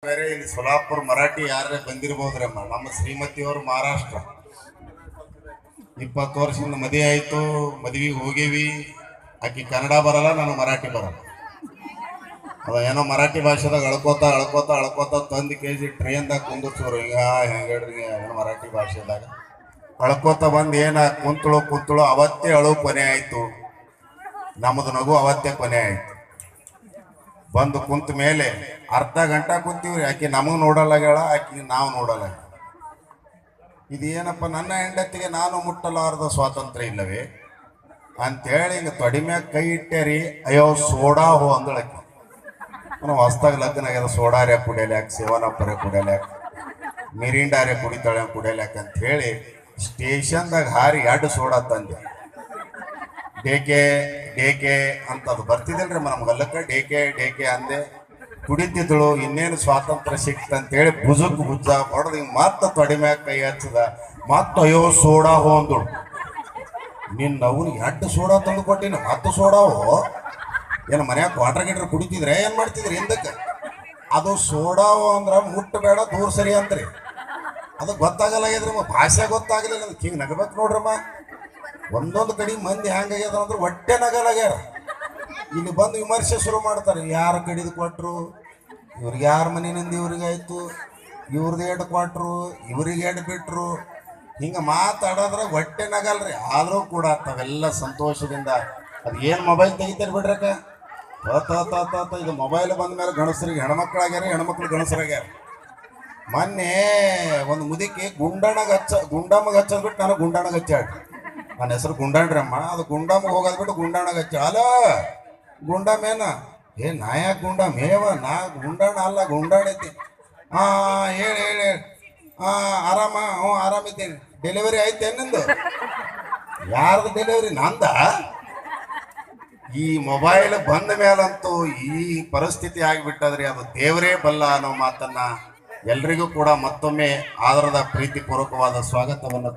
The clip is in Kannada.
ಬೇರೆ ಇಲ್ಲಿ ಸೋಲಾಪುರ ಮರಾಠಿ ಯಾರೇ ಬಂದಿರ್ಬೋದ್ರಮ್ಮ. ನಮ್ಮ ಶ್ರೀಮತಿಯವರು ಮಹಾರಾಷ್ಟ್ರ. 20 ವರ್ಷದಿಂದ ಮದುವೆ ಆಯ್ತು, ಮದ್ವಿಗೆ ಹೋಗೇವಿ. ಆಕಿ ಕನ್ನಡ ಬರಲ್ಲ, ನಾನು ಮರಾಠಿ ಬರಲ್ಲ. ಅದ ಏನೋ ಮರಾಠಿ ಭಾಷೆದಾಗ ಅಳ್ಕೋತ ಅಳ್ಕೋತ ಅಳ್ಕೋತ ತಂದು ಕೆಜಿ ಟ್ರೈನ್ದಾಗ ಕುಂದಿರ್ಸೋರು. ಹಿಂಗ ಹೆಂಗ್ರಿ ಏನೋ ಮರಾಠಿ ಭಾಷೆದಾಗ ಅಳ್ಕೋತ ಬಂದು ಏನ ಕುಂತಳು ಅವತ್ತೇ ಅಳು ಕೊನೆ ಆಯ್ತು. ನಮ್ಮದು ನಗು ಅವತ್ತೇ ಕೊನೆ ಆಯ್ತು. ಬಂದು ಕುಂತ ಮೇಲೆ ಅರ್ಧ ಗಂಟೆ ಕುಂತೀವ್ರಿ. ಆಕಿ ನಮಗ್ ನೋಡಲ್ಲಾಗ್ಯಾಳ, ಆಕಿ ನಾವು ನೋಡಲ್ಲ. ಇದೇನಪ್ಪ, ನನ್ನ ಹೆಂಡತಿಗೆ ನಾನು ಮುಟ್ಟಲಾರದ ಸ್ವಾತಂತ್ರ್ಯ ಇಲ್ಲವೇ ಅಂತೇಳಿ ಹಿಂಗೆ ತೊಡಿ ಮ್ಯಾಗ ಕೈ ಇಟ್ಟೇರಿ. ಅಯ್ಯೋ ಸೋಡಾ ಹೋ ಅಂದಳಕ್ಕೆ. ನಾವು ಹೊಸ್ದಾಗ ಲಗ್ನ ಆಗ್ಯದ, ಸೋಡಾರೆ ಕುಡಿಯಲ್ಯಾಕ, ಸೇವನಪ್ಪರೆ ಕುಡಿಯಲ್ಯಾಕ, ಮಿರಿಂಡಾರೆ ಕುಡಿತಾಳೆ ಕುಡಿಯಲ್ಯಾಕ ಅಂತ ಹೇಳಿ ಸ್ಟೇಷನ್ದಾಗ ಹಾರಿ 2 ಸೋಡಾ ತಂದೆ. ಡೇಕೆ ಡೇಕೆ ಅಂತ ಅದು ಬರ್ತಿದ್ದಲ್ರಿ ನಮ್ಗಲ್ಲಕ್ಕ. ಡೇಕೆ ಡೇಕೆ ಅಂದೆ. ಕುಡಿತಿದ್ದಳು. ಇನ್ನೇನು ಸ್ವಾತಂತ್ರ್ಯ ಸಿಕ್ತಂತೇಳಿ ಭುಜಕ್ಕೆ ಭುಜ ಹೊಡೆದು ಹಿಂಗೆ ಮತ್ತೆ ತೊಡೆ ಮ್ಯಾಗ ಕೈ ಹಚ್ಚದ. ಮತ್ತೆ ಅಯ್ಯೋ ಸೋಡಾ ಹೋ ಅಂದಳು. ನಿನ್ನ ಅವ್ನಿಗೆ 2 ಸೋಡಾ ತಂದು ಕೊಟ್ಟಿನ. 10 ಸೋಡಾವು ಏನು ಮನ್ಯಾಗ ಕ್ವಾರ್ಟರ್ ಗಿಟ್ರ್ ಕುಡಿತಿದ್ರೆ ಏನು ಮಾಡ್ತಿದ್ರಿ ಹಿಂದಕ್ಕೆ? ಅದು ಸೋಡಾವು ಅಂದ್ರೆ ಮುಟ್ಟಬೇಡ, ದೂರ ಸರಿ ಅಂತ್ರಿ. ಅದು ಗೊತ್ತಾಗಲ್ಲಾಗ್ಯದ್ರಮ್ಮ, ಭಾಷೆ ಗೊತ್ತಾಗಲಿಲ್ಲ. ಅದಕ್ಕೆ ಹಿಂಗೆ ನಗಬೇಕು ನೋಡ್ರಮ್ಮ. ಒಂದೊಂದು ಕಡೆ ಮಂದಿ ಹೆಂಗಾಗ್ಯದ ಅಂದ್ರೆ ಹೊಟ್ಟೆ ನಗಲಾಗ್ಯಾರ. ಇಲ್ಲಿ ಬಂದು ವಿಮರ್ಶೆ ಶುರು ಮಾಡ್ತಾರೆ. ಯಾರು ಕಡಿದು ಕೊಟ್ರು, ಇವ್ರಿಗೆ ಯಾರ ಮನೆಯಿಂದ ಇವ್ರಿಗಾಯ್ತು, ಇವ್ರದ್ದು ಏಟು ಕೊಟ್ರು, ಇವ್ರಿಗೆ ಏಟು ಬಿಟ್ರು, ಹಿಂಗೆ ಮಾತಾಡೋದ್ರೆ ಹೊಟ್ಟೆ ನಗಲ್ರಿ. ಆದರೂ ಕೂಡ ತಾವೆಲ್ಲ ಸಂತೋಷದಿಂದ ಅದು ಏನು ಮೊಬೈಲ್ ತೆಗಿತಾರೆ ಬಿಡ್ರಕ್ಕ. ಇದು ಮೊಬೈಲ್ ಬಂದ ಮೇಲೆ ಗಣಸರಿಗೆ ಹೆಣ್ಮಕ್ಳಾಗ್ಯಾರ, ಹೆಣ್ಮಕ್ಳು ಗಣಸರಾಗ್ಯಾರ. ಮೊನ್ನೆ ಒಂದು ಮುದುಕಿ ಗುಂಡಮ್ಮಗೆ ಹಚ್ಚೋದು ಬಿಟ್ಟು ನಾನು ಗುಂಡಾಣಗೆ ಹಚ್ಚಾಡಿ. ನನ್ನ ಹೆಸರು ಗುಂಡಾಣ್ರಮ್ಮ. ಅದು ಗುಂಡಮ್ಮಗೆ ಹೋಗೋದು ಬಿಟ್ಟು ಗುಂಡಾಣಗೆ ಹಚ್ಚ. ಅಲೋ ಗುಂಡಮೇನ? ನಾ ಯಾಕೆ ಗುಂಡಮ್? ನಾ ಗುಂಡಾಣ ಅಲ್ಲ, ಗುಂಡಾಣೈತಿ. ಹೇಳಿ ಆರಾಮ? ಆರಾಮಿದ್ದೀನಿ. ಡೆಲಿವರಿ ಆಯ್ತು ನಿಂದು? ಯಾರ್ದು ಡೆಲಿವರಿ? ನಂದ? ಈ ಮೊಬೈಲ್ ಬಂದ ಮೇಲಂತೂ ಈ ಪರಿಸ್ಥಿತಿ ಆಗಿಬಿಟ್ಟದ್ರಿ. ಅದು ದೇವರೇ ಬಲ್ಲ ಅನ್ನೋ ಮಾತನ್ನ ಎಲ್ರಿಗೂ ಕೂಡ ಮತ್ತೊಮ್ಮೆ ಆದರದ ಪ್ರೀತಿಪೂರ್ವಕವಾದ ಸ್ವಾಗತವನ್ನು